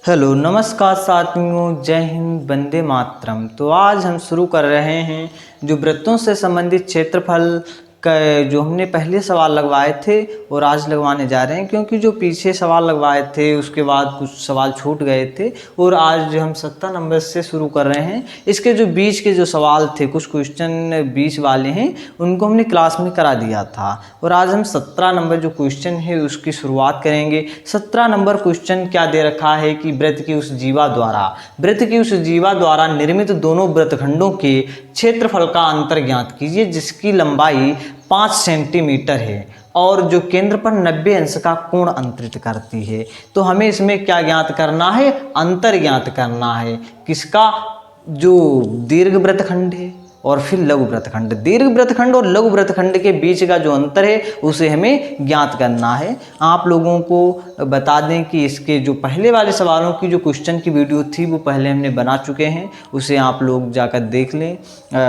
Hello नमस्कार साथियों, जय हिंद, वंदे मातरम। तो आज हम शुरू कर रहे हैं जो वृत्तों से संबंधित क्षेत्रफल का जो हमने पहले सवाल लगवाए थे और आज लगवाने जा रहे हैं, क्योंकि जो पीछे सवाल लगवाए थे उसके बाद कुछ सवाल छूट गए थे और आज हम 17 नंबर से शुरू कर रहे हैं। इसके जो बीच के जो सवाल थे, कुछ क्वेश्चन बीच वाले हैं, उनको हमने क्लास में करा दिया था और आज हम 17 नंबर जो क्वेश्चन है उसकी शुरुआत करेंगे। 17 नंबर क्वेश्चन क्या दे रखा है कि वृत्त की उस जीवा द्वारा निर्मित दोनों वृत्तखंडों के क्षेत्रफल का अंतर ज्ञात कीजिए जिसकी लंबाई 5 सेंटीमीटर है और जो केंद्र पर 90 अंश का कोण अंतरित करती है। तो हमें इसमें क्या ज्ञात करना है? अंतर ज्ञात करना है। किसका? जो दीर्घ वृत्तखंड है और फिर लघु वृत्तखंड। दीर्घ वृत्तखंड और लघु वृत्तखंड के बीच का जो अंतर है उसे हमें ज्ञात करना है। आप लोगों को बता दें कि इसके जो पहले वाले सवालों की जो क्वेश्चन की वीडियो थी वो पहले हमने बना चुके हैं, उसे आप लोग जाकर देख लें।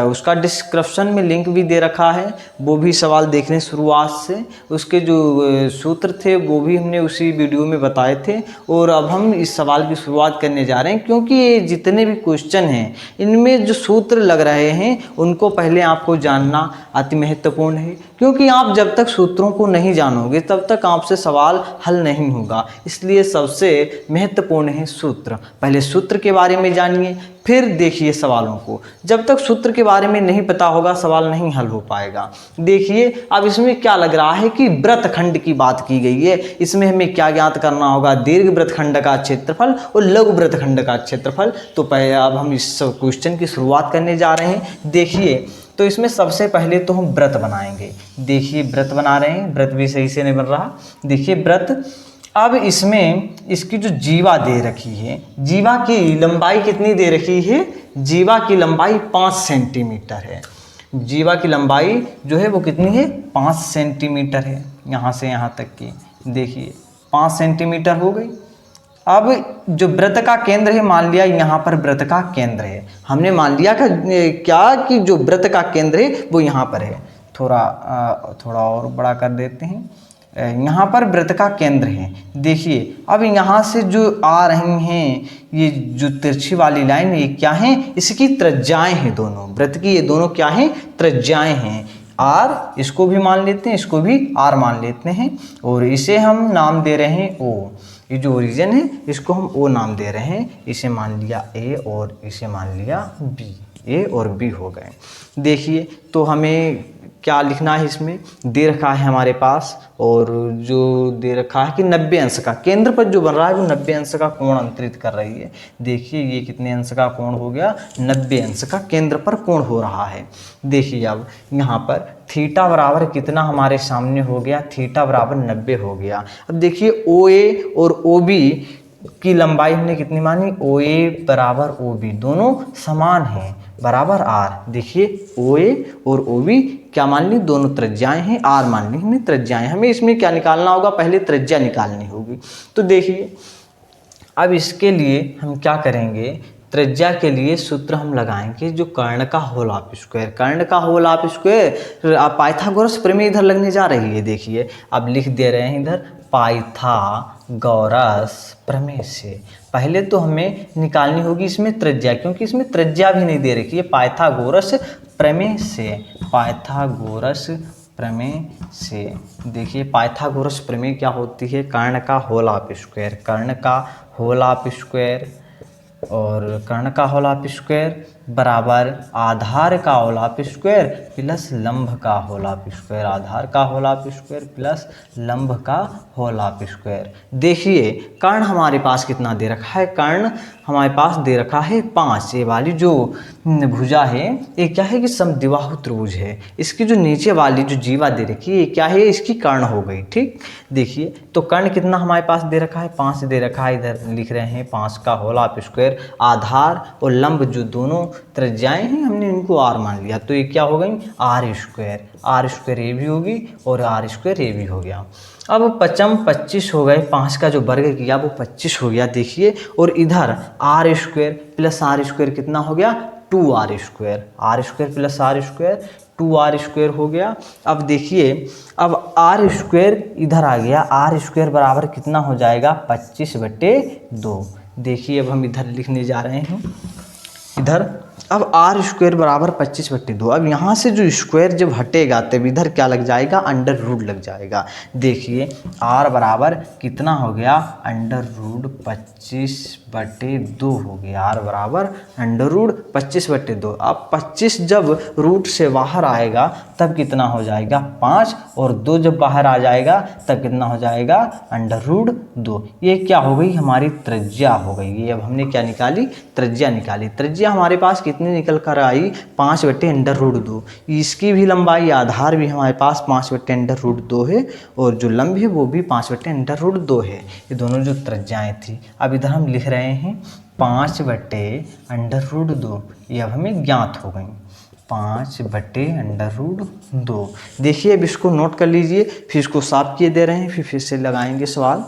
उसका डिस्क्रिप्शन में लिंक भी दे रखा है, वो भी सवाल देख लें शुरुआत से। उसके जो सूत्र थे वो भी हमने उसी वीडियो में बताए थे और अब हम इस सवाल की शुरुआत करने जा रहे हैं, क्योंकि ये जितने भी क्वेश्चन हैं इनमें जो सूत्र लग रहे हैं उनको पहले आपको जानना अति महत्वपूर्ण है, क्योंकि आप जब तक सूत्रों को नहीं जानोगे तब तक आपसे सवाल हल नहीं होगा। इसलिए सबसे महत्वपूर्ण है सूत्र। पहले सूत्र के बारे में जानिए, फिर देखिए सवालों को। जब तक सूत्र के बारे में नहीं पता होगा सवाल नहीं हल हो पाएगा। देखिए अब इसमें क्या लग रहा है कि वृत्तखंड की बात की गई है। इसमें हमें क्या ज्ञात करना होगा? दीर्घ वृत्तखंड का क्षेत्रफल और लघु वृत्तखंड का क्षेत्रफल। तो पहले अब हम इस क्वेश्चन की शुरुआत करने जा रहे हैं। देखिए तो इसमें सबसे पहले तो हम वृत्त बनाएंगे। देखिए वृत्त बना रहे हैं, वृत्त भी सही से नहीं बन रहा। देखिए वृत्त, अब इसमें इसकी जो जीवा दे रखी है, जीवा की लंबाई कितनी दे रखी है? जीवा की लंबाई 5 सेंटीमीटर है। जीवा की लंबाई जो है वो कितनी है? 5 सेंटीमीटर है। यहाँ से यहाँ तक की देखिए 5 सेंटीमीटर हो गई। अब जो वृत्त का केंद्र है, मान लिया यहाँ पर वृत्त का केंद्र है, हमने मान लिया क्या कि जो वृत्त का केंद्र है वो यहाँ पर है। थोड़ा और बड़ा कर देते हैं। यहाँ पर वृत्त का केंद्र है। देखिए अब यहाँ से जो आ रही हैं ये जो तिरछी वाली लाइन, ये क्या है? इसकी त्रिज्याएं हैं दोनों। वृत्त की ये दोनों क्या हैं? त्रिज्याएं हैं। आर, इसको भी मान लेते हैं, इसको भी आर मान लेते हैं और इसे हम नाम दे रहे हैं ओ। ये जो ओरिजिन है इसको हम ओ नाम दे रहे हैं। इसे मान लिया ए और इसे मान लिया बी। ए और बी हो गए। देखिए तो हमें क्या लिखना है? इसमें दे रखा है हमारे पास, और जो दे रखा है कि 90 अंश का, केंद्र पर जो बन रहा है वो 90 अंश का कोण अंतरित कर रही है। देखिए ये कितने अंश का कोण हो गया? 90 अंश का केंद्र पर कोण हो रहा है। देखिए अब यहाँ पर थीटा बराबर कितना हमारे सामने हो गया? थीटा बराबर 90 हो गया। अब देखिए ओ ए और ओ बी की लंबाई हमने कितनी मानी? ओ ए बराबर ओ बी, दोनों समान हैं, बराबर आर। देखिए ओ ए और ओ बी क्या मान ली? दोनों त्रिज्याएं हैं। आर मान ली हमने त्रिज्याएं। हमें इसमें क्या निकालना होगा? पहले त्रिज्या निकालनी होगी। तो देखिए अब इसके लिए हम क्या करेंगे? त्रिज्या के लिए सूत्र हम लगाएंगे जो कर्ण का होल ऑफ स्क्वायर। कर्ण का होल ऑफ स्क्वायर पाइथागोरस प्रमेय इधर लगने जा रही है। देखिए अब लिख दे रहे हैं इधर पाइथागोरस प्रमेय से। पहले तो हमें निकालनी होगी इसमें त्रिज्या, क्योंकि इसमें त्रिज्या भी नहीं दे रखी है। पाइथागोरस प्रमेय से, पाइथागोरस प्रमेय से। देखिए पाइथागोरस प्रमेय क्या होती है? कर्ण का होल ऑफ स्क्वायर, कर्ण का होल ऑफ स्क्वायर, और कर्ण का होल ऑफ स्क्वायर बराबर आधार का होल ऑफ स्क्वायर प्लस लंब का होल ऑफ स्क्वायर। आधार का होल ऑफ स्क्वायर प्लस लंब का होल ऑफ स्क्वायर। देखिए कर्ण हमारे पास कितना दे रखा है? कर्ण हमारे पास दे रखा है 5। ये वाली जो भुजा है ये क्या है? कि समद्विबाहु त्रिभुज है। इसकी जो नीचे वाली जो जीवा दे रखी है ये क्या है? इसकी कर्ण हो गई। ठीक, देखिए तो कर्ण कितना हमारे पास दे रखा है? 5 दे रखा है। इधर लिख रहे हैं 5 का होल ऑफ स्क्वायर। आधार और लंब जो दोनों त्रिज्याएं हैं हमने इनको आर मान लिया, तो ये क्या हो गई? Are square. आर स्क्वायर ये भी होगी और आर स्क्वायर ये भी हो गया। अब 5 25 हो गए। 5 का जो वर्ग किया वो 25 हो गया। देखिए और इधर r square plus r square कितना हो गया? 2r square. R square plus r square 2r square हो गया। अब देखिए अब आर स्क्वायर इधर आ गया। आर स्क्वायर बराबर कितना हो जाएगा? 25/2। देखिए अब हम इधर लिखने जा रहे हैं इधर। अब आर स्क्वायर बराबर 25/2। अब यहाँ से जो स्क्वायर जब हटेगा तब इधर क्या लग जाएगा, अंडर रूट लग जाएगा। देखिए आर बराबर कितना हो गया, अंडर रूट 25/2 हो गया। आर बराबर अंडर रूट 25/2। अब 25 जब रूट से बाहर आएगा तब कितना हो जाएगा 5, और 2 जब बाहर आ जाएगा तब कितना हो जाएगा अंडर रूट 2। ये क्या हो गई, हमारी त्रिज्या हो गई। ये अब हमने क्या निकाली, त्रिज्या निकाली। त्रिज्या हमारे पास कितनी निकल कर आई, 5/√2। इसकी भी लंबाई, आधार भी हमारे पास 5/√2 है, और जो लंब है वो भी 5/√2 है। ये दोनों जो त्रिज्याएं थी। अब इधर हम लिख रहे हैं 5/√2। ये अब हमें ज्ञात हो गई, 5/√2। देखिए अब इसको नोट कर लीजिए, फिर इसको साफ किए दे रहे हैं, फिर से लगाएंगे सवाल।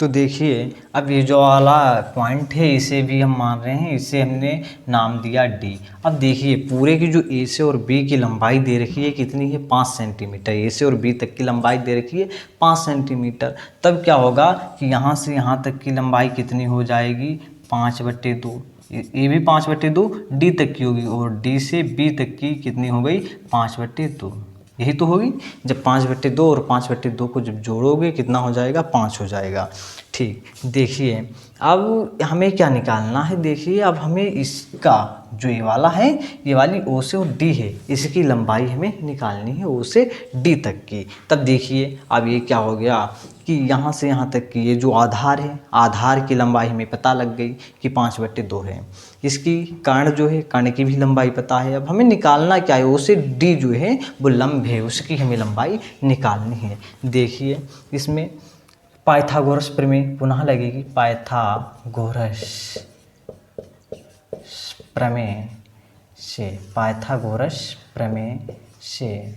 तो देखिए अब ये जो वाला पॉइंट है इसे भी हम मान रहे हैं, इसे हमने नाम दिया डी। अब देखिए पूरे की जो ए से और बी की लंबाई दे रखी है कितनी है, 5 सेंटीमीटर। ए से और बी तक की लंबाई दे रखी है 5 सेंटीमीटर। तब क्या होगा कि यहाँ से यहाँ तक की लंबाई कितनी हो जाएगी, 5/2। ए भी 5/2 डी तक की होगी, और डी से बी तक की कितनी हो गई, 5/2। यही तो होगी। जब 5/2 और 5/2 को जब जोड़ोगे कितना हो जाएगा, 5 हो जाएगा। ठीक, देखिए अब हमें क्या निकालना है। देखिए अब हमें इसका जो ये वाला है, ये वाली ओ से और डी है, इसकी लंबाई हमें निकालनी है ओ से डी तक की। तब देखिए अब ये क्या हो गया कि यहाँ से यहाँ तक की ये जो आधार है, आधार की लंबाई हमें पता लग गई कि 5/2 है। इसकी कर्ण जो है, कर्ण की भी लंबाई पता है। अब हमें निकालना क्या है, ओ से डी जो है वो लंब है, उसकी हमें लंबाई निकालनी है। देखिए इसमें पाइथागोरस प्रमेय पुनः लगेगी, पाइथागोरस प्रमेय से, पाइथागोरस प्रमेय से,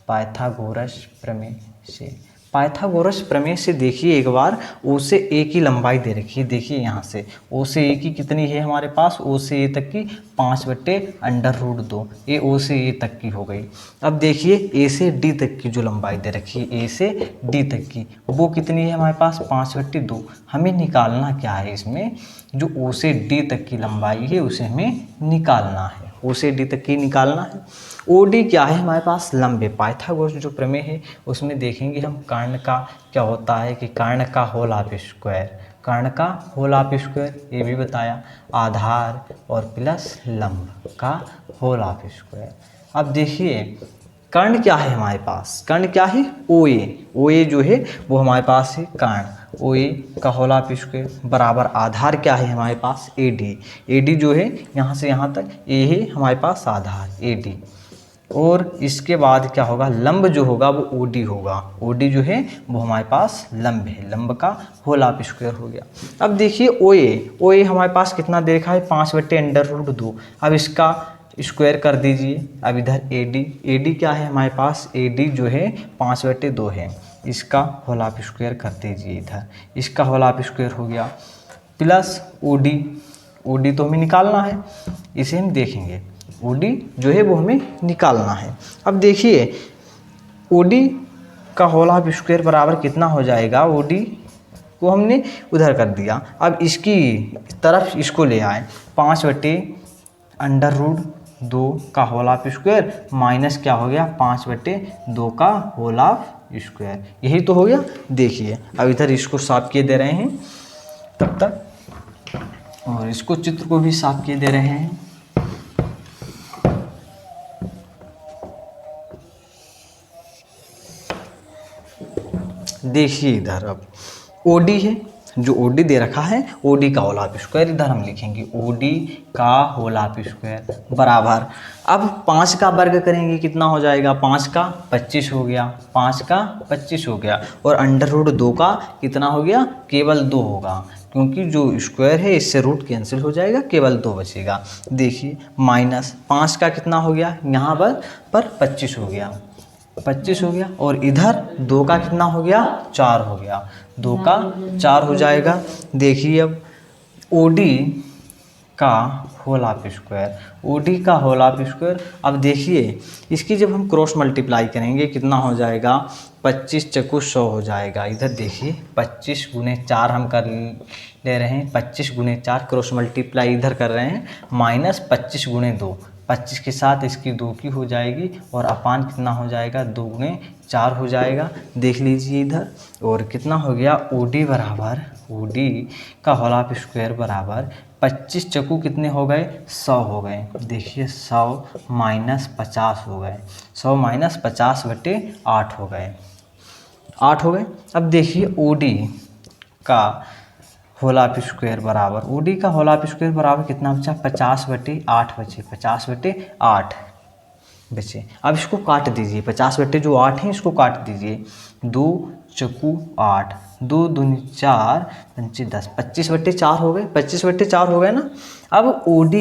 पाइथागोरस प्रमेय से, पाइथागोरस प्रमेय से देखिए एक बार ओ से ए की लंबाई दे रखी है। देखिए यहाँ से ओ से ए की कितनी है हमारे पास, ओ से ए तक की 5/√2। ए ओ से ए तक की हो गई। अब देखिए ए से डी तक की जो लंबाई दे रखी है, ए से डी तक की वो कितनी है हमारे पास, 5/2। हमें निकालना क्या है, इसमें जो ओ से डी तक की लंबाई है उसे हमें निकालना है, ओ से डी तक की निकालना है। ओ डी क्या है हमारे पास, लंब है। पाइथागोरस जो प्रमेय है उसमें देखेंगे हम कर्ण का क्या होता है कि कर्ण का होल हाफ स्क्वायर, कर्ण का होल हाफ स्क्वायर, ये भी बताया, आधार और प्लस लंब का होल हाफ स्क्वायर। अब देखिए कर्ण क्या है हमारे पास, कर्ण क्या है, ओ ए। ओ ए जो है वो हमारे पास है कर्ण, ओ ए का होल हाफ स्क्वायर बराबर आधार क्या है हमारे पास, ए डी। ए डी जो है यहाँ से यहाँ तक ए है हमारे पास आधार, ए डी। और इसके बाद क्या होगा, लंब जो होगा वो ओ डी होगा। ओ डी जो है वो हमारे पास लंब है, लंब का होल हाफ स्क्वायर हो गया। अब देखिए ओ ए हमारे पास कितना दे रखा है, 5/√2। अब इसका स्क्वायर कर दीजिए। अब इधर ए डी क्या है हमारे पास, ए डी जो है 5/2 है, इसका होल हाफ स्क्वायर कर दीजिए इधर, इसका होल हाफ स्क्वायर हो गया, प्लस ओ डी तो हमें निकालना है, इसे हम देखेंगे। ओ डी जो है वो हमें निकालना है। अब देखिए ओ डी का होल हाफ स्क्वायर बराबर कितना हो जाएगा, ओ डी को हमने उधर कर दिया। अब इसकी तरफ इसको ले आए, 5/√2 का होल हाफ स्क्वायर माइनस क्या हो गया, 5/2 का होल हाफ स्क्वायर। यही तो हो गया। देखिए अब इधर इसको साफ किए दे रहे हैं तब तक, और इसको चित्र को भी साफ किए दे रहे हैं। देखिए इधर अब ओडी है, जो ओडी दे रखा है, ओडी का होल हाफ स्क्वायर इधर हम लिखेंगे, ओडी का होल हाफ स्क्वायर बराबर, अब 5 का वर्ग करेंगे कितना हो जाएगा, 5 का 25 हो गया, 5 का 25 हो गया, और अंडर√2 का कितना हो गया, केवल 2 होगा, क्योंकि जो स्क्वायर है इससे रूट कैंसिल हो जाएगा, केवल 2 बचेगा। देखिए माइनस 5 का कितना हो गया, यहाँ पर 25 हो गया, 25 हो गया, और इधर 2 का कितना हो गया, 4 हो गया, 2 का 4 हो जाएगा। देखिए अब ओडी का होल हाफ स्क्वायर, OD का होल हाफ स्क्वायर। अब देखिए इसकी जब हम क्रॉस मल्टीप्लाई करेंगे कितना हो जाएगा, 25 चक्कू 100 हो जाएगा। इधर देखिए 25 गुने 4 हम कर ले रहे हैं, 25 गुने 4 क्रॉस मल्टीप्लाई इधर कर रहे हैं, माइनस 25 गुने 2, 25 के साथ इसकी 2 की हो जाएगी और अपान कितना हो जाएगा, 2 गुने 4 हो जाएगा। देख लीजिए इधर, और कितना हो गया, OD बराबर, OD का होल हाफ स्क्वायर बराबर 25 चक्कू कितने हो गए, 100 हो गए। देखिए 100 माइनस 50 हो गए, 100 माइनस 50 बटे 8 हो गए, 8 हो गए। अब देखिए OD का होल हाफ स्क्वायर बराबर, OD का होल हाफ स्क्वायर बराबर कितना बचा, 50 बटे 8 बचे, 50 बटे 8 बचे। अब इसको काट दीजिए, 50 बटे जो 8 है इसको काट दीजिए, 2 चक्कू 8, 2 दूनी 4, 5 10, 25 बटे 4 हो गए, 25 बटे 4 हो गए ना। अब OD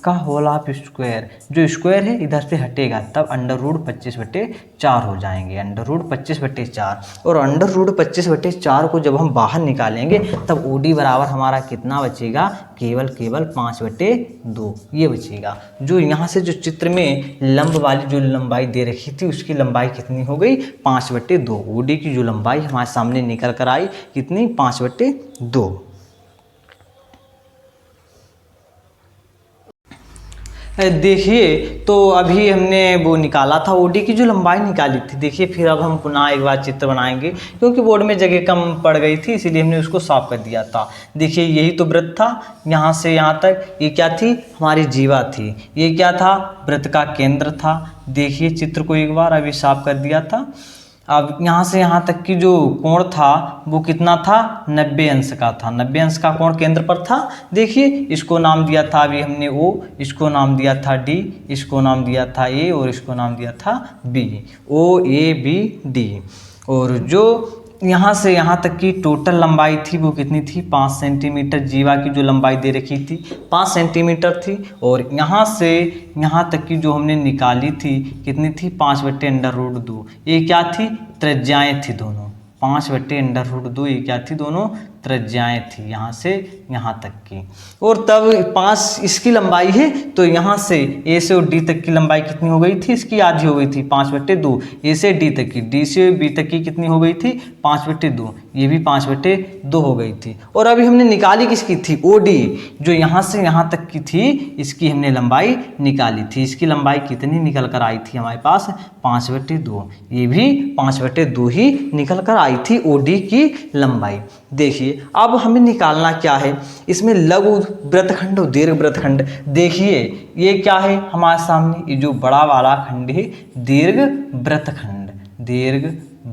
का होल हाफ स्क्वायर, जो स्क्वायर है इधर से हटेगा तब अंडर रूट 25 बटे 4 हो जाएंगे, अंडर रूट 25 बटे 4। और अंडर रूट 25 बटे 4 को जब हम बाहर निकालेंगे तब OD बराबर हमारा कितना बचेगा, केवल 5 बटे 2 ये बचेगा। जो यहाँ से जो चित्र में लंब वाली जो लंबाई दे रखी थी उसकी लंबाई कितनी हो गई, 5 बटे 2। OD की जो लंबाई हमारे सामने निकल कर आई कितनी, 5 बटे 2। देखिए तो अभी हमने वो निकाला था, OD की जो लंबाई निकाली थी। देखिए फिर अब हम पुनः एक बार चित्र बनाएंगे, क्योंकि बोर्ड में जगह कम पड़ गई थी इसीलिए हमने उसको साफ कर दिया था। देखिए यही तो वृत्त था, यहाँ से यहाँ तक ये क्या थी, हमारी जीवा थी। ये क्या था, वृत्त का केंद्र था। देखिए चित्र को एक बार अभी साफ कर दिया था। अब यहाँ से यहाँ तक की जो कोण था वो कितना था, 90 अंश का था, 90 अंश का कोण केंद्र पर था। देखिए इसको नाम दिया था अभी हमने O, इसको नाम दिया था D, इसको नाम दिया था A और इसको नाम दिया था B, OABD। और जो यहाँ से यहाँ तक की टोटल लंबाई थी वो कितनी थी, 5 सेंटीमीटर। जीवा की जो लंबाई दे रखी थी 5 सेंटीमीटर थी। और यहाँ से यहाँ तक की जो हमने निकाली थी कितनी थी, 5 बटे अंडर रूट 2। ये क्या थी, त्रिज्याएँ थी दोनों, 5 बटे अंडर रूट 2 ये क्या थी, दोनों त्रिज्याएँ थी यहाँ से यहाँ तक की। और तब 5 इसकी लंबाई है तो यहाँ से A से और D तक की लंबाई कितनी हो गई थी, इसकी आधी हो गई थी, 5 बटे 2। A से D तक की, D से B तक की कितनी हो गई थी, 5 बटे 2, ये भी 5 बटे 2 हो गई थी। और अभी हमने निकाली किसकी थी, OD, जो यहाँ से यहाँ तक की थी इसकी हमने लंबाई निकाली थी। इसकी लंबाई कितनी निकल कर आई थी हमारे पास, 5 बटे 2, ये भी 5 बटे 2 ही निकल कर आई थी OD की लंबाई। देखिए अब हमें निकालना क्या है, इसमें लघु वृत्तखंड और दीर्घ वृत्तखंड। देखिए ये क्या है हमारे सामने, ये जो बड़ा वाला खंड है दीर्घ वृत्तखंड, दीर्घ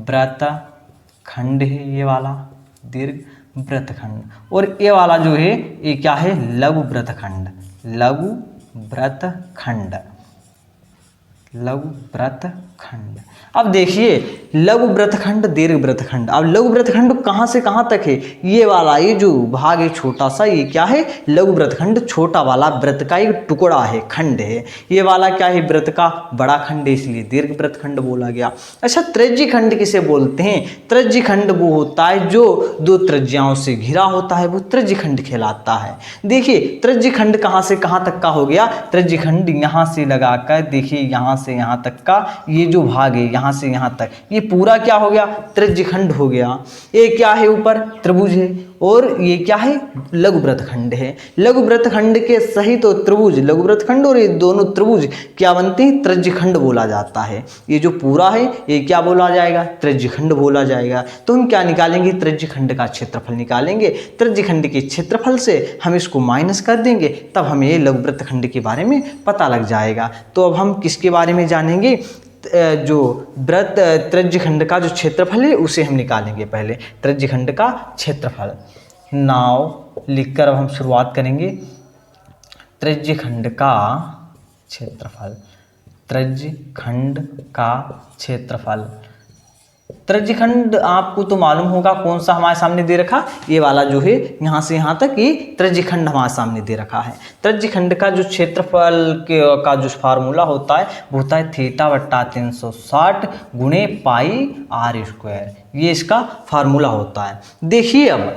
वृत्तखंड है ये वाला दीर्घ वृत्तखंड। और ये वाला जो है ये क्या है, लघु वृत्तखंड, लघु वृत्तखंड, लघु वृत्तखंड। अब देखिए लघु वृत्तखंड, दीर्घ वृत्तखंड। अब लघु वृत्तखंड कहाँ से कहाँ तक है, ये वाला, ये जो भाग है छोटा सा, ये क्या है, लघु वृत्तखंड, छोटा वाला वृत्त का एक टुकड़ा है, खंड है। ये वाला क्या है, वृत्त का बड़ा खंड है, इसलिए दीर्घ वृत्तखंड बोला गया। अच्छा त्रिज्यी खंड किसे बोलते हैं, त्रिज्यी खंड वो होता है जो 2 त्रिज्याओं से घिरा होता है, वो त्रिज्यी खंड कहलाता है। देखिए त्रिज्यी खंड कहाँ से कहाँ तक का हो गया, त्रिज्यी खंड यहाँ से लगाकर देखिए यहाँ से यहाँ तक का ये जो भाग है यहाँ से यहाँ तक, ये पूरा क्या हो गया, त्रिज्यी खंड हो गया। ये क्या है, ऊपर त्रिभुज है और ये क्या है, लघु वृत्तखंड है। लघु वृत्तखंड के सही तो त्रिभुज, लघु वृत्तखंड और ये दोनों त्रिभुज क्या बनते हैं, त्रिज्यी खंड बोला जाता है। ये जो पूरा है ये क्या बोला जाएगा, त्रिज्यी खंड बोला जाएगा। तो हम क्या निकालेंगे, त्रिज्यी खंड का क्षेत्रफल निकालेंगे। त्रिज्यी खंड के क्षेत्रफल से हम इसको माइनस कर देंगे, तब हमें ये लघु वृत्तखंड के बारे में पता लग जाएगा। तो अब हम किसके बारे में जानेंगे, जो वृत्त त्रिज्यी खंड का जो क्षेत्रफल है उसे हम निकालेंगे। पहले त्रिज्यी खंड का क्षेत्रफल नाव लिखकर अब हम शुरुआत करेंगे। त्रिज्यी खंड का क्षेत्रफल, त्रिज्यी खंड का क्षेत्रफल। त्रिज्यी खंड आपको तो मालूम होगा कौन सा हमारे सामने दे रखा, ये वाला जो है यहाँ से यहाँ तक ये त्रिज्यी खंड हमारे सामने दे रखा है। त्रिज्यी खंड का जो क्षेत्रफल का जो फार्मूला होता है वो होता है थीटा बट्टा 360 गुणे पाई r स्क्वायर, ये इसका फार्मूला होता है। देखिए अब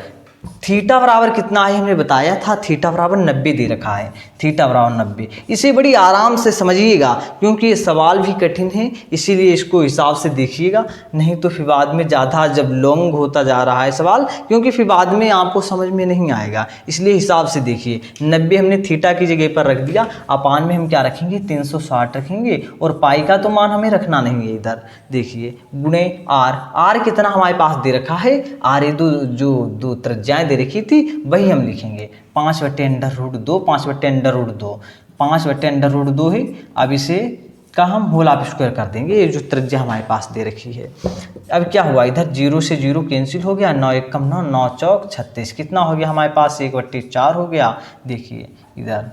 थीटा बराबर कितना है हमने बताया था, थीटा बराबर 90 दे रखा है, थीटा बराबर 90। इसे बड़ी आराम से समझिएगा क्योंकि ये सवाल भी कठिन है, इसीलिए इसको हिसाब से देखिएगा, नहीं तो फिर बाद में ज़्यादा जब लॉन्ग होता जा रहा है सवाल, क्योंकि फिर बाद में आपको समझ में नहीं आएगा, इसलिए हिसाब से देखिए। 90 हमने थीटा की जगह पर रख दिया, अपान में हम क्या रखेंगे 360 रखेंगे, और पाई का तो मान हमें रखना नहीं है इधर, देखिए गुणे आर कितना हमारे पास दे रखा है, आर ये दो त्रिज्याएं दे रखी थी वही हम लिखेंगे, 5/√2, 5/√2, 5/√2 है। अब इसे का हम होल ऑफ स्क्वायर कर देंगे, ये जो त्रिज्या हमारे पास दे रखी है। अब क्या हुआ, इधर 0 से 0 कैंसिल हो गया, 9 1 9, 9 चौक 36, कितना हो गया हमारे पास 1/4 हो गया। देखिए इधर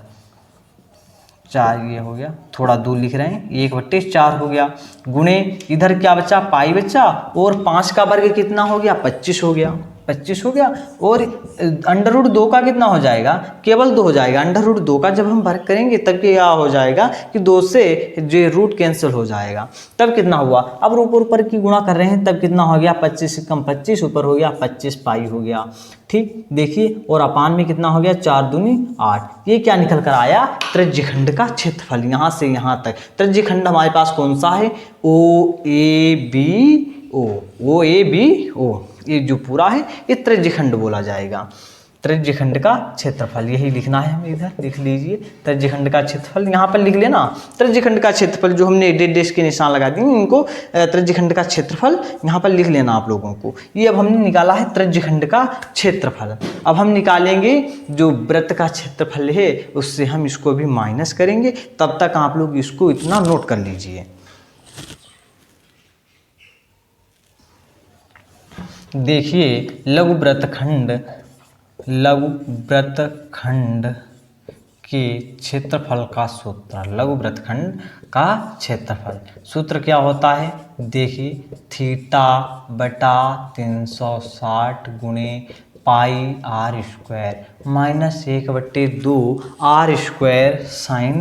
4 ये हो गया, थोड़ा दूर लिख रहे हैं, 1/4 हो गया, गुणे इधर क्या बचा पाई बचा, और 5 का वर्ग कितना हो गया 25 हो गया, 25 हो गया, और √2 का कितना हो जाएगा, केवल 2 हो जाएगा। √2 का जब हम वर्ग करेंगे तब क्या हो जाएगा कि 2 से जो रूट कैंसिल हो जाएगा, तब कितना हुआ, अब ऊपर की गुणा कर रहे हैं तब कितना हो गया 25 से कम 25 ऊपर हो गया 25 पाई हो गया। ठीक, देखिए, और अपान में कितना हो गया 4 दूनी 8। ये क्या निकल कर आया, त्रिज्यखंड का क्षेत्रफल, यहाँ से यहाँ तक त्रिज्यखंड हमारे पास कौन सा है, OABO, ये जो पूरा है ये त्रिज्यखंड बोला जाएगा, त्रिज्यखंड का क्षेत्रफल, यही लिखना है हमें, इधर लिख लीजिए त्रिज्यखंड का क्षेत्रफल, यहाँ पर लिख लेना त्रिज्यखंड का क्षेत्रफल, जो हमने डेश के निशान लगा दिए इनको, त्रिज्यखंड का क्षेत्रफल यहाँ पर लिख लेना आप लोगों को। ये अब हमने निकाला है त्रिज्यखंड का क्षेत्रफल। अब हम निकालेंगे जो वृत्त का क्षेत्रफल है, उससे हम इसको भी माइनस करेंगे, तब तक आप लोग इसको इतना नोट कर लीजिए। देखिए लघु वृत्तखंड के क्षेत्रफल का सूत्र, लघु वृत्तखंड का क्षेत्रफल सूत्र क्या होता है, देखिए θ/360 गुणे पाई r square minus 1/2 r square sine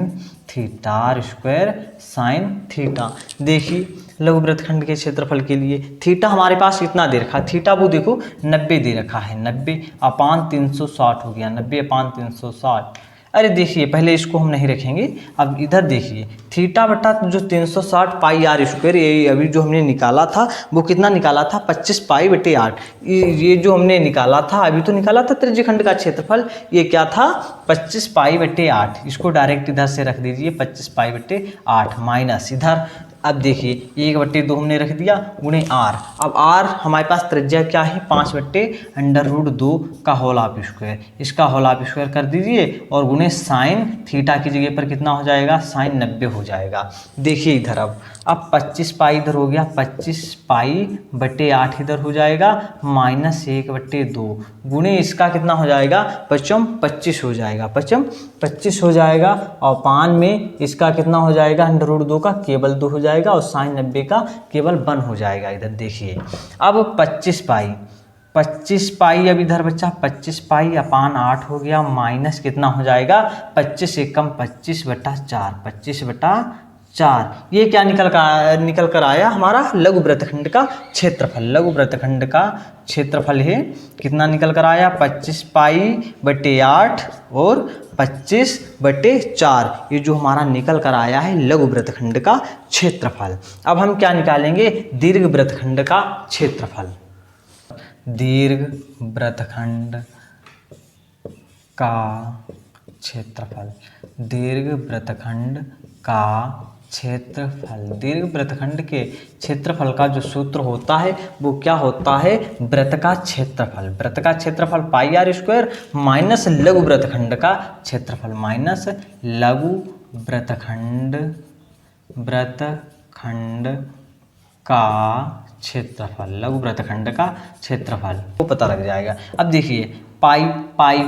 theta, r square sine theta. देखिए लघु वृत्तखंड के क्षेत्रफल के लिए थीटा हमारे पास कितना दे रखा है, थीटा वो देखो 90 दे रखा है, 90/360 हो गया, 90/360। अरे देखिए पहले इसको हम नहीं रखेंगे, अब इधर देखिए थीटा बटा जो 360 पाई r स्क्वायर, ये अभी जो हमने निकाला था वो कितना निकाला था 25 पाई/8। ये जो हमने निकाला था अभी तो निकाला था त्रिज्यखंड का क्षेत्रफल, ये क्या था 25 पाई/8। इसको डायरेक्ट इधर से रख दीजिए 25 पाई/8 माइनस इधर, अब देखिए 1/2 हमने रख दिया गुणे r। अब r हमारे पास त्रिज्या क्या है 5/√2 का होल ऑफ स्क्वायर, इसका होल ऑफ स्क्वायर कर दीजिए और गुणे साइन थीटा की जगह पर कितना हो जाएगा साइन 90 हो जाएगा। देखिए इधर अब 25 पाई इधर हो गया, 25 पाई/8 इधर हो जाएगा, माइनस 1/2 गुणे इसका कितना हो जाएगा 25 हो जाएगा, 25 हो जाएगा, और पान में इसका कितना हो जाएगा √2 का केवल 2 हो जाएगा, और साइन 90 का केवल 1 हो जाएगा। इधर देखिए अब 25 पाई अब इधर बच्चा 25 पाई अपान 8 हो गया, माइनस कितना हो जाएगा 25 से कम 25/4, 25/4। ये क्या निकल कर आया हमारा लघु वृत्तखंड का क्षेत्रफल। लघु वृत्तखंड का क्षेत्रफल है कितना निकल कर आया 25 पाई/8 और 25/4, ये जो हमारा निकल कर आया है लघु वृत्तखंड का क्षेत्रफल। अब हम क्या निकालेंगे दीर्घ वृत्तखंड का क्षेत्रफल। दीर्घ वृत्तखंड का क्षेत्रफल, दीर्घ वृत्तखंड का क्षेत्रफल, दीर्घ वृत्तखंड के क्षेत्रफल का जो सूत्र होता है वो क्या होता है वृत्त का क्षेत्रफल। वृत्त का क्षेत्रफल पाई r स्क्वायर माइनस लघु वृत्तखंड का क्षेत्रफल, माइनस लघु वृत्तखंड का क्षेत्रफल, लघु वृत्तखंड का क्षेत्रफल वो पता लग जाएगा। अब देखिए पाई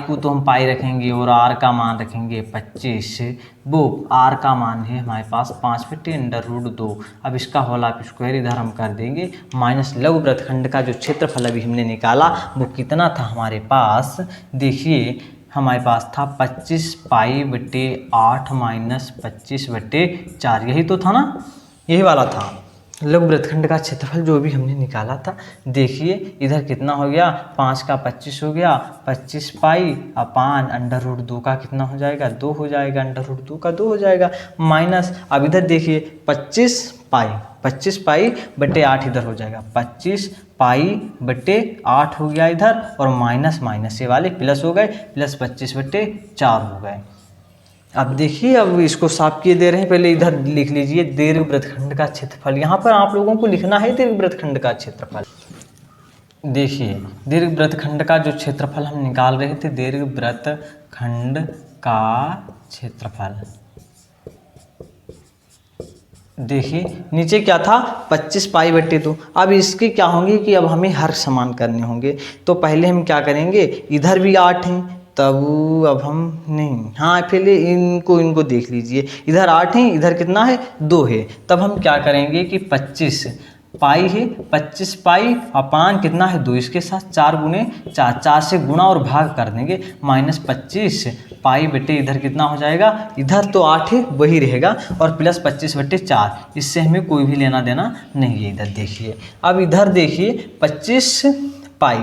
को तो हम पाई रखेंगे और r का मान रखेंगे 25, वो r का मान है हमारे पास 5/√2। अब इसका होल ऑफ स्क्वायर इधर हम कर देंगे, माइनस लघु वृत्तखंड का जो क्षेत्रफल अभी हमने निकाला वो कितना था हमारे पास, देखिए हमारे पास था 25 पाई/8 माइनस 25/4, यही तो था ना, यही वाला था। लघु वृत्तखंड का क्षेत्रफल जो भी हमने निकाला था। देखिए इधर कितना हो गया, 5 का 25 हो गया, 25 पाई अपान अंडर रूट 2 का कितना हो जाएगा, 2 हो जाएगा, अंडर रूट 2 का 2 हो जाएगा, माइनस अब इधर देखिए 25 पाई बटे 8 इधर हो जाएगा, 25 पाई बटे 8 हो गया इधर, और माइनस माइनस ये वाले प्लस हो गए, प्लस 25 बटे 4 हो गए। अब देखिए अब इसको साफ किए दे रहे हैं, पहले इधर लिख लीजिए दीर्घ वृत्तखंड का क्षेत्रफल। यहाँ पर आप लोगों को लिखना है दीर्घ वृत्तखंड का क्षेत्रफल। देखिए दीर्घ वृत्तखंड का जो क्षेत्रफल हम निकाल रहे थे, दीर्घ वृत्तखंड का क्षेत्रफल, देखिए नीचे क्या था 25 पाई बट्टे 2। अब इसके क्या होंगे कि अब हमें हर समान करने होंगे, तो पहले हम क्या करेंगे, इधर भी 8 हैं तब अब हम नहीं, हाँ पहले इनको देख लीजिए, इधर 8 है, इधर कितना है 2 है, तब हम क्या करेंगे कि 25 पाई है, 25 पाई अपान कितना है 2, इसके साथ 4 गुणे 4 से गुणा और भाग कर देंगे, माइनस 25 पाई बटे इधर कितना हो जाएगा, इधर तो 8 है वही रहेगा, और प्लस 25 बटे 4, इससे हमें कोई भी लेना देना नहीं है। इधर देखिए, अब इधर देखिए 25 पाई,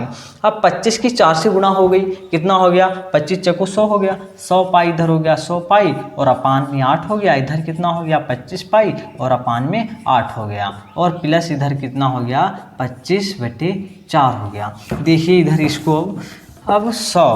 अब 25 की 4 से गुणा हो गई, कितना हो गया, 25 चको 100 हो गया, 100 पाई इधर हो गया 100 पाई, और अपान में 8 हो गया, इधर कितना हो गया 25 पाई और अपान में 8 हो गया, और प्लस इधर कितना हो गया 25 बटे 4 हो गया। देखिए इधर इसको अब 100,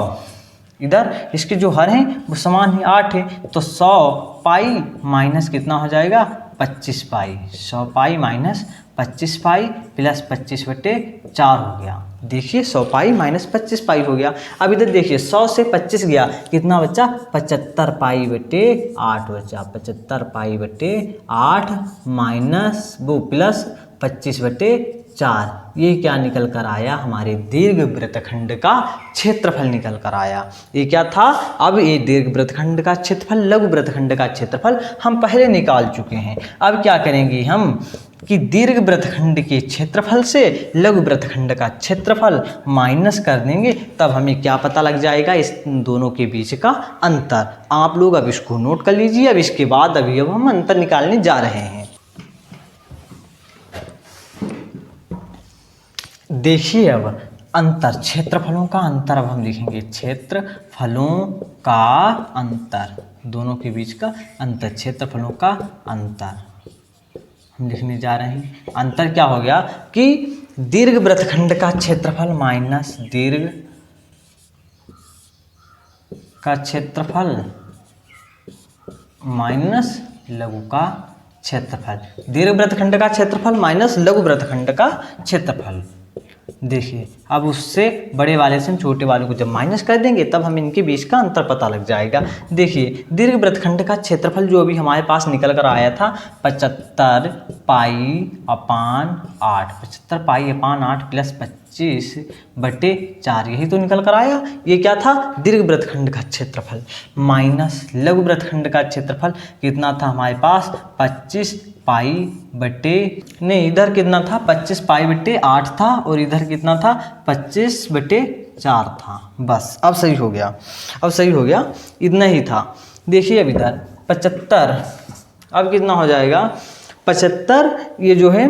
इधर इसके जो हर हैं वो समान ही 8 है, तो 100 पाई माइनस कितना हो जाएगा 25 पाई, 100 पाई माइनस 25 पाई प्लस 25 बटे 4 हो गया। देखिए 100 पाई माइनस 25 पाई हो गया। अब इधर देखिए 100 से 25 गया, कितना बचा 75 पाई बटे 8 बचा, 75 पाई बटे 8 माइनस वो प्लस 25 बटे 4, ये क्या निकल कर आया, हमारे दीर्घ वृत्तखंड का क्षेत्रफल निकल कर आया। ये क्या था, अब ये दीर्घ वृत्तखंड का क्षेत्रफल, लघु वृत्तखंड का क्षेत्रफल हम पहले निकाल चुके हैं। अब क्या करेंगे हम कि दीर्घ वृत्तखंड के क्षेत्रफल से लघु वृत्तखंड का क्षेत्रफल माइनस कर देंगे, तब हमें क्या पता लग जाएगा, इस दोनों के बीच का अंतर। आप लोग अब इसको नोट कर लीजिए। अब इसके बाद अभी अब हम अंतर निकालने जा रहे हैं। देखिए अब अंतर, क्षेत्रफलों का अंतर अब हम लिखेंगे, क्षेत्रफलों का अंतर, दोनों के बीच का अंतर, क्षेत्रफलों का अंतर हम लिखने जा रहे हैं। अंतर क्या हो गया कि दीर्घ वृत्तखंड का क्षेत्रफल माइनस दीर्घ का क्षेत्रफल माइनस लघु का क्षेत्रफल, दीर्घ वृत्तखंड का क्षेत्रफल माइनस लघु वृत्तखंड का क्षेत्रफल। देखिए अब उससे बड़े वाले से हम छोटे वाले को जब माइनस कर देंगे तब हम इनके बीच का अंतर पता लग जाएगा। देखिए दीर्घ वृत्तखंड का क्षेत्रफल जो अभी हमारे पास निकल कर आया था 75 पाई अपान 8, 75 पाई अपान 8 प्लस 25 बटे 4, यही तो निकल कर आया। ये क्या था, दीर्घ वृत्तखंड का क्षेत्रफल माइनस लघु वृत्तखंड का क्षेत्रफल कितना था हमारे पास 25 पाई बटे, नहीं इधर कितना था 25 पाई बटे 8 था, और इधर कितना था 25 बटे 4 था। बस अब सही हो गया, अब सही हो गया, इतना ही था। देखिए अब इधर 75, अब कितना हो जाएगा 75, ये जो है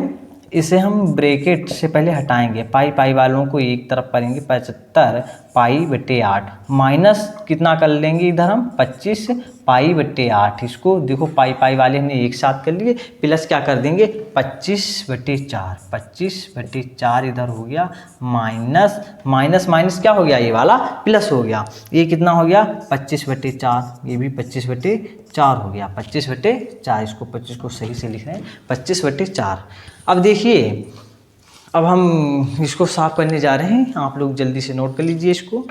इसे हम ब्रैकेट से पहले हटाएंगे, पाई पाई वालों को एक तरफ करेंगे, 75 पाई बटे 8 माइनस कितना कर लेंगे इधर हम 25 पाई बटे 8, इसको देखो पाई पाई वाले हमने एक साथ कर लिए, प्लस क्या कर देंगे 25 बटे 4, 25 बटे 4 इधर हो गया, माइनस माइनस माइनस क्या हो गया, ये वाला प्लस हो गया, ये कितना हो गया 25 बटे 4, ये भी 25 बटे 4 हो गया, 25 बटे 4, इसको 25 को सही से लिख रहे हैं 25 बटे 4। अब देखिए अब हम इसको साफ करने जा रहे हैं, आप लोग जल्दी से नोट कर लीजिए इसको।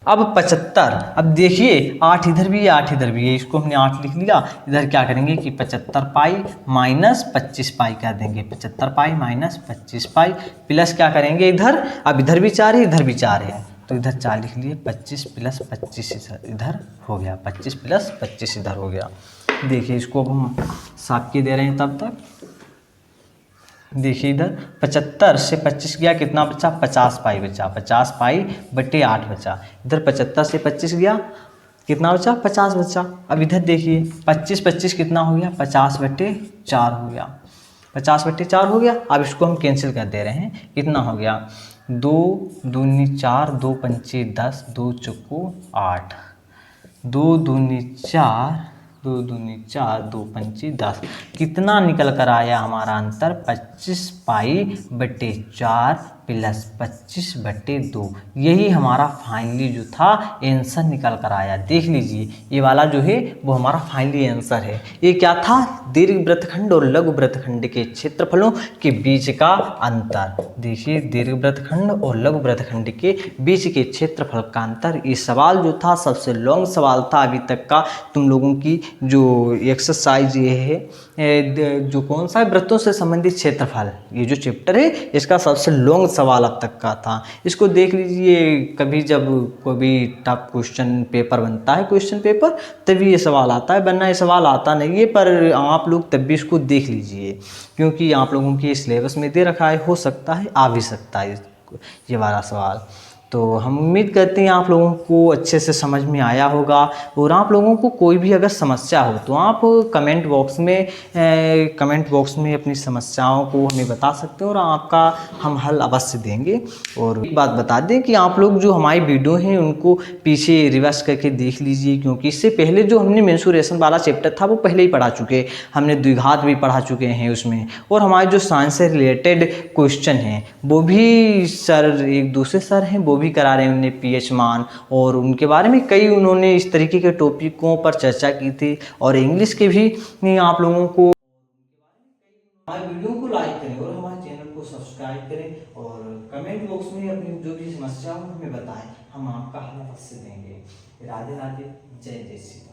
अब 75, अब देखिए 8 इधर भी है 8 इधर भी है, इसको हमने 8 लिख लिया। इधर क्या करेंगे कि 75 पाई माइनस 25 पाई कर देंगे, 75 पाई माइनस 25 पाई प्लस क्या करेंगे इधर, अब इधर भी 4 है इधर भी 4 है, तो इधर 4 लिख लिए, 25 प्लस 25 इधर हो गया, 25 प्लस 25 इधर हो गया। देखिए इसको अब हम साफ किए दे रहे हैं तब तक। देखिए इधर 75 से 25 गया, कितना बचा 50 पाई बचा, 50 पाई बटे 8 बचा, इधर 75 से 25 गया कितना बचा? 50 बचा। अब इधर देखिए 25 कितना हो गया? 50/4 हो गया। 50/4 हो गया। अब इसको हम कैंसिल कर दे रहे हैं। कितना हो गया? 2 दूनी 4, 2 पंचे 10, 2 चौको 8, 2 दूनी 4, 2 दूनी 4, 2 पंची 10। कितना निकल कर आया हमारा आंसर? 25/4 प्लस 25/2। यही हमारा फाइनली जो था आंसर निकल कर आया। देख लीजिए ये वाला जो है वो हमारा फाइनली आंसर है। ये क्या था? दीर्घ वृत्तखंड और लघु वृत्तखंड के क्षेत्रफलों के बीच का अंतर। देखिए दीर्घ वृत्तखंड और लघु वृत्तखंड के बीच के क्षेत्रफल का अंतर। ये सवाल जो था सबसे लॉन्ग सवाल था अभी तक का। तुम लोगों की जो एक्सरसाइज ये है जो कौन सा है, वृत्तों से संबंधित क्षेत्रफल, ये जो चैप्टर है इसका सबसे लॉन्ग सवाल अब तक का था। इसको देख लीजिए कभी जब कोई टफ क्वेश्चन पेपर बनता है, क्वेश्चन पेपर, तभी ये सवाल आता है, वरना ये सवाल आता नहीं है। पर आप लोग तब भी इसको देख लीजिए क्योंकि आप लोगों की सिलेबस में दे रखा है, हो सकता है आ भी सकता है ये वाला सवाल। तो हम उम्मीद करते हैं आप लोगों को अच्छे से समझ में आया होगा। और आप लोगों को कोई भी अगर समस्या हो तो आप कमेंट बॉक्स में अपनी समस्याओं को हमें बता सकते हो और आपका हम हल अवश्य देंगे। और एक बात बता दें कि आप लोग जो हमारी वीडियो हैं उनको पीछे रिवर्स करके देख लीजिए क्योंकि इससे पहले जो हमने मेंसुरेशन वाला चैप्टर था वो पहले ही पढ़ा चुके, हमने द्विघात भी पढ़ा चुके हैं उसमें। और हमारे जो साइंस से रिलेटेड क्वेश्चन हैं वो भी सर, एक दूसरे सर हैं वो भी करा रहे हैं, उन्हें पीएच मान और उनके बारे में कई उन्होंने इस तरीके के टॉपिकों पर चर्चा की थी। और इंग्लिश के भी आप लोगों को हमारे वीडियो को लाइक करें और हमारे चैनल को सब्सक्राइब करें और कमेंट बॉक्स में अपनी जो भी समस्या हो हमें बताएं, हम आपका हल अवश्य देंगे। राधे राधे, जय जय श्री राम।